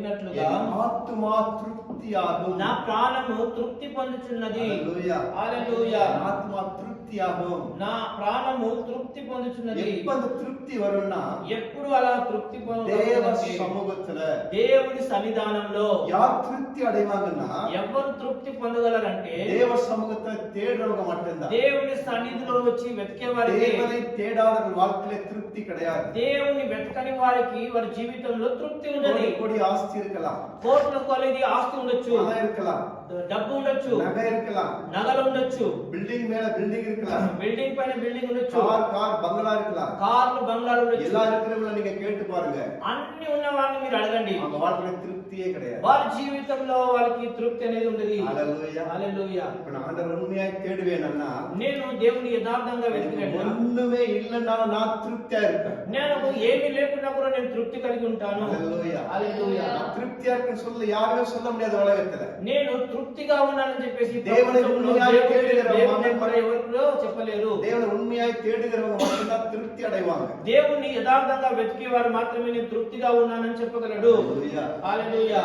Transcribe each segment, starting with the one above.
చెప్పినట్లుగా ஆத்துமா திருப்தியாகும். నా ప్రాణము తృప్తి పొందుచున్నది. హల్లెలూయా. హల్లెలూయా. ஆத்துமா திருப்தியாகும். నా ప్రాణము తృప్తి పొందుచున్నది. எப்ப அந்த திருப்தி வரும்னா ఎప్పుడు అలా తృప్తి தேவ పొందుతుందంటే சமூகத்துல దేవుని సన్నిధానంలో. யார் திருப்தி அடைவாங்கன்னா ఎవరు తృప్తి పొందగలరంటే தேவ சமூகத்தை தேடுறவங்க மட்டும்தான். దేవుని సన్నిధిలో వచ్చి వెతికే వారికి. தேவனை தேடாதவர்கள் வாழ்க்கையில திருப்தி கிடையாது. దేవుని వెతకని వారికి వారి జీవితంలో తృప్తి ఉండదు. கோடி ஆஸ்தி இருக்கலாம், కోట్ల కొలది ఆస్తి ఉండొచ్చు, பணம் இருக்கலாம், డబ్బు ఉండొచ్చు, நகை இருக்கலாம், నగలు ఉండొచ్చు, பில்டிங் மேல பில்டிங் இருக்கலாம், బిల్డింగ్ పైన బిల్డింగ్ ఉండొచ్చు, கார் బంగ్లా இருக்கலாம். కార్లు బంగ్లాలు ఉండొచ్చు. எல்லா இருக்கிறவங்கள நீங்க கேட்டு பாருங்க, అన్ని ఉన్న వారిని మీరు అడగండి, அவங்க வாழ்க்கையில திருப்தியே கிடையாது. వారి జీవితంలో వాళ్ళకి తృప్తి అనేది ఉండదు. హల్లెలూయా. హల్లెలూయా. இப்ப நான் ஆண்டவர் உண்மையாய் தேடுவேன்னா నేను దేవుని యథార్థంగా వెతికినట్టు ஒண்ணுமே இல்லைன்னா நான் திருப்தியா இருப்பேன். నేను ఏమీ లేకున్నా కూడా నేను తృప్తి కలిగి ఉంటాను. హల్లెలూయా. హల్లెలూయా. நான் திருப்தியா இருக்கேன்னு சொல்ல யாருமே சொல்ல முடியாது உலகத்துல. నేను తృప్తిగా ఉన్నానని చెప్పేసి దేవుని ఉన్మయాய் தேடுகிறவங்க ఎవరిలో చెప్పలేరు. దేవుని ఉన్మయాய் தேடுகிறவங்க மட்டும்தான் திருப்தி அடைவாங்க. దేవుని యథార్థంగా వెతికే వారు మాత్రమే నేను తృప్తిగా ఉన్నానని చెప్పగలడు. హల్లెలూయా. హల్లెలూయా.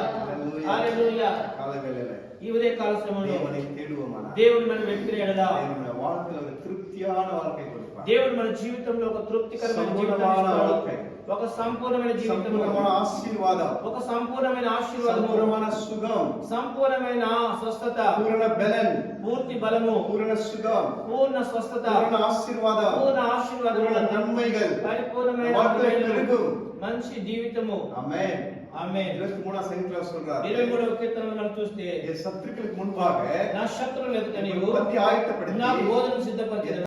హల్లెలూయా. காலவேளையில ఈ ఉదయ కాల సమయంలో தேவனை தேடுவோமானா దేవుని మనం వెతికిన యెడల தேவனுடைய வாழ்க்கையில ஒரு திருப்தியான வாழ்க்கை கொடுப்பார். దేవుడు మన జీవితంలో ఒక తృప్తికరమైన జీవితాన్ని సంపూర్ణమైన ఇస్తాడు. வாழ்க்கை, ఒక సంపూర్ణమైన జీవితం, సంపూర్ణమైన ఆశీర్వాదం, ఒక సంపూర్ణమైన ఆశీర్వాదము, సంపూర్ణమైన సుఖం, సంపూర్ణమైన స్వస్థత, పూర్ణ బలం, పూర్తి బలము, పూర్ణ సుఖం, పూర్ణ స్వస్థత, పూర్ణ ఆశీర్వాదం, పూర్ణ ఆశీర్వాదము, పూర్ణ నన్மைகள் పరిపూర్ణమైన வாழ்க்கையில் பெருகும். మంచి జీవితము. ஆமென். ఆమేన్. 23 సంఖ్యలో சொல்றார், 23వ కీర్తనలో మనం చూస్తే என் சத்துருக்களுக்கு முன்பாக నా శత్రువులను ఎదుట నీవు பந்தி ஆயத்தப்படுத்தி నా బోధను సిద్ధపరిచెదవు.